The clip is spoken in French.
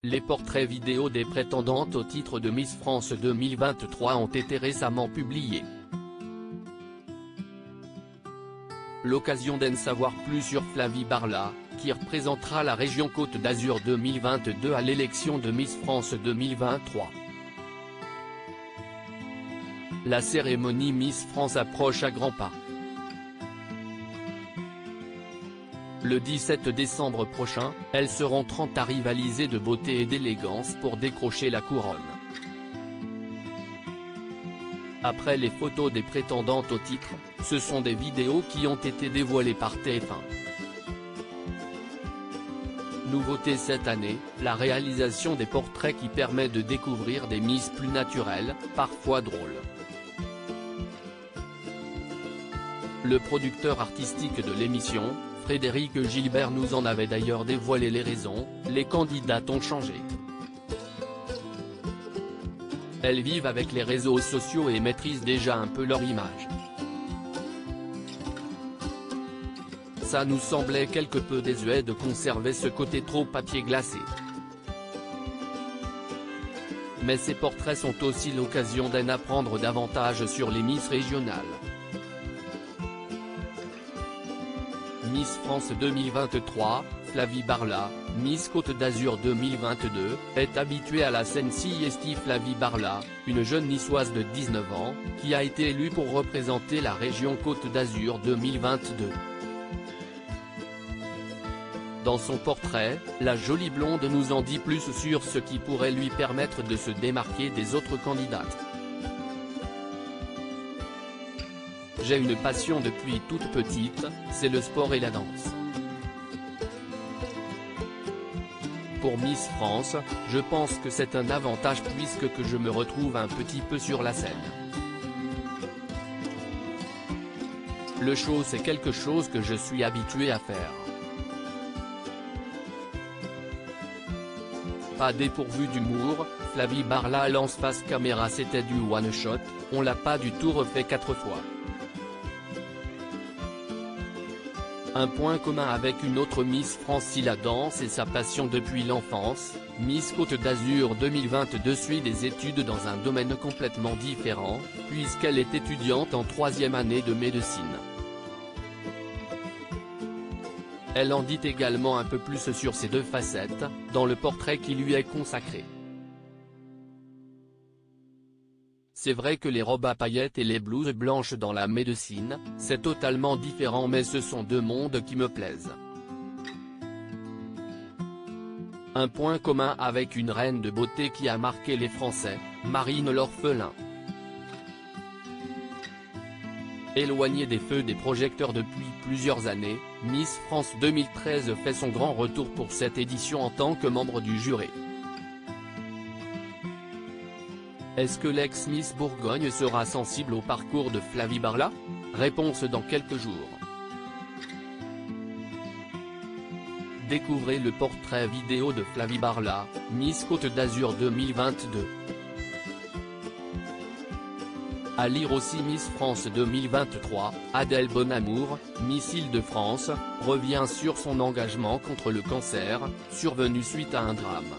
Les portraits vidéo des prétendantes au titre de Miss France 2023 ont été récemment publiés. L'occasion d'en savoir plus sur Flavie Barla, qui représentera la région Côte d'Azur 2022 à l'élection de Miss France 2023. La cérémonie Miss France approche à grands pas. Le 17 décembre prochain, elles seront 30 à rivaliser de beauté et d'élégance pour décrocher la couronne. Après les photos des prétendantes au titre, ce sont des vidéos qui ont été dévoilées par TF1. Nouveauté cette année, la réalisation des portraits qui permet de découvrir des Miss plus naturelles, parfois drôles. Le producteur artistique de l'émission, Frédéric Gilbert, nous en avait d'ailleurs dévoilé les raisons. Les candidates ont changé. Elles vivent avec les réseaux sociaux et maîtrisent déjà un peu leur image. Ça nous semblait quelque peu désuet de conserver ce côté trop papier glacé. Mais ces portraits sont aussi l'occasion d'en apprendre davantage sur les Miss régionales. Miss France 2023, Flavie Barla, Miss Côte d'Azur 2022, est habituée à la scène. Flavie Barla, une jeune niçoise de 19 ans, qui a été élue pour représenter la région Côte d'Azur 2022. Dans son portrait, la jolie blonde nous en dit plus sur ce qui pourrait lui permettre de se démarquer des autres candidates. J'ai une passion depuis toute petite, c'est le sport et la danse. Pour Miss France, je pense que c'est un avantage puisque je me retrouve un petit peu sur la scène. Le show, c'est quelque chose que je suis habitué à faire. Pas dépourvu d'humour, Flavie Barla lance face caméra. C'était du one shot, on l'a pas du tout refait 4 fois. Un point commun avec une autre Miss France, si la danse est sa passion depuis l'enfance, Miss Côte d'Azur 2022 suit des études dans un domaine complètement différent, puisqu'elle est étudiante en 3e année de médecine. Elle en dit également un peu plus sur ses deux facettes, dans le portrait qui lui est consacré. C'est vrai que les robes à paillettes et les blouses blanches dans la médecine, c'est totalement différent, mais ce sont deux mondes qui me plaisent. Un point commun avec une reine de beauté qui a marqué les Français, Marine l'Orphelin. Éloignée des feux des projecteurs depuis plusieurs années, Miss France 2013 fait son grand retour pour cette édition en tant que membre du jury. Est-ce que l'ex-Miss Bourgogne sera sensible au parcours de Flavie Barla? Réponse dans quelques jours. Découvrez le portrait vidéo de Flavie Barla, Miss Côte d'Azur 2022. À lire aussi Miss France 2023, Adèle Bonamour, Miss Île-de-France, revient sur son engagement contre le cancer, survenu suite à un drame.